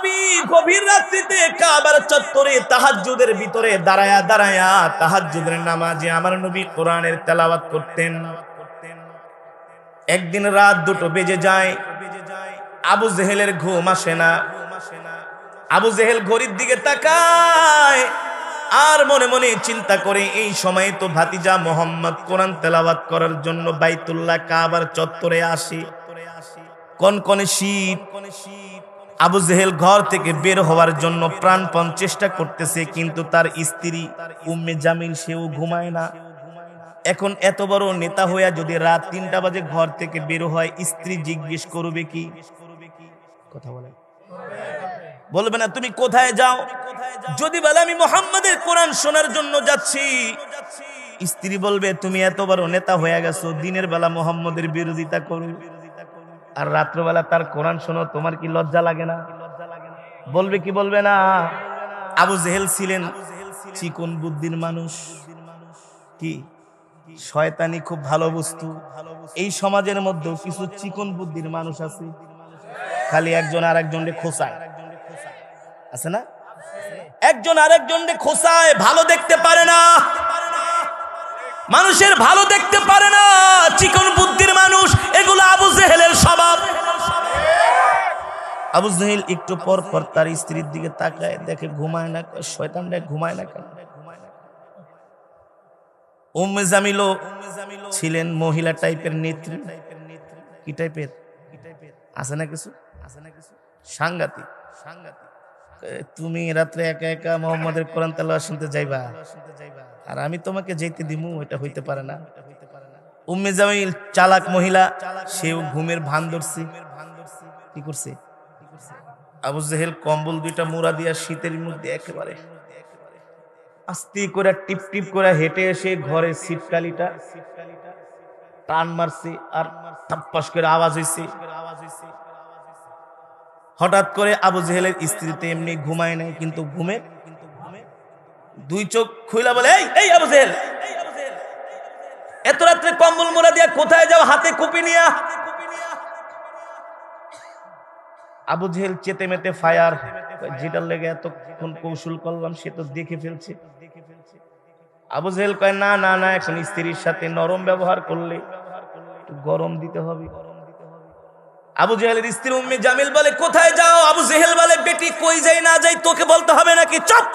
নবী গভীর রাত্রিতে কাবার চত্বরে তাহাজ্জুদের ভিতরে দাঁড়ায়া দাঁড়ায়া তাহাজ্জুদের নামাজে আমার নবী কোরআনের তেলাওয়াত করতেন। একদিন রাত 2টো বেজে যায়, আবু জেহেলের ঘুম আসে না। আবু জেহেল ঘড়ির দিকে তাকায় আর মনে মনে চিন্তা করে, এই সময়ে তো ভাতিজা মোহাম্মদ কোরআন তেলাওয়াত করার জন্য বাইতুল্লাহ কাবার চত্বরে আসে। কনকনে শীত। আবু জেহেল ঘর থেকে বের হওয়ার জন্য প্রাণপণ চেষ্টা করতেছে, কিন্তু তার স্ত্রী উম্মে জামিল সেও ঘুমায় না। এখন এত বড় নেতা হইয়া যদি রাত 3টা বাজে ঘর থেকে বের হয়, স্ত্রী জিজ্ঞেস করবে কি? কথা বলে বলবে না তুমি কোথায় যাও? যদি বলে আমি মুহাম্মাদের কোরআন শোনার জন্য যাচ্ছি, স্ত্রী বলবে তুমি এত বড় নেতা হয়ে গেছো, দিনের বেলা মুহাম্মাদের বিরোধিতা করো আর রাত্রবেলা তার কোরআন শোনো, তোমার কি লজ্জা লাগে না? বলবে কি বলবে না? আবু জেহেল ছিলেন চিকন বুদ্ধির মানুষ। কি শয়তানি খুব ভালো বস্তু। এই সমাজের মধ্যে কিছু চিকন বুদ্ধির মানুষ আছে, খালি একজন আরেকজনকে খোঁচায়, আছে না? একজন আরেকজনকে খোঁচায়, ভালো দেখতে পারে না, মানুষের ভালো দেখতে পারে না, চিকন বুদ্ধির মানুষ। এগুলো আবু জেহেলের স্বভাব। আবু জেহেল একটু পর পর তার স্ত্রীর দিকে তাকায়, দেখে ঘুমায় না। শয়তানটা ঘুমায় না কেন? উম্মে জামিলও ছিলেন মহিলা টাইপের নেত্রী। কি টাইপের? আছে না কিছু? সাংঘাতিক। তুমি রাত্রে একা একা মুহাম্মাদের কোরআন তেলাওয়াত শুনতে যাইবা আর আমি তোমাকে যেতে দিমু? এটা হইতে পারে না। উম্মে জামিল চালাক মহিলা, সেও ঘুমের ভান ধরছে। কি করছে? আবু জেহেল কম্বল 2টা মুড়া দিয়া শীতের মধ্যে একেবারে আস্তে করে টিপ টিপ করে হেঁটে এসে ঘরে সিটকালিটা টান মারছে আর থাপ্পাস করে আওয়াজ হইছে। হঠাৎ করে আবু জেহেলের স্ত্রী তো এমনি ঘুমায় নাই, কিন্তু ঘুমে 2 চোখ খুইলা বলে, এই আবু জেহেল, এত রাত্রে কম্বল মোড়া দিয়া কোথায় যাও হাতে কুপি নিয়া? আবু জেহেল চেতে মেতে ফায়ার, যেটার লেগে এতক্ষণ কৌশল করলাম সে তো দেখে ফেলছে। আবু জেহেল কয় না না না, এখন স্ত্রীর সাথে নরম ব্যবহার করলে একটু গরম দিতে হবে। আবু জেহেলের স্ত্রী উম্মে জামিল বলে কোথায় যাও? আবু জেহেল বলে বেটি কই যাই না যাই তোকে বলতে হবে নাকি? চুপ!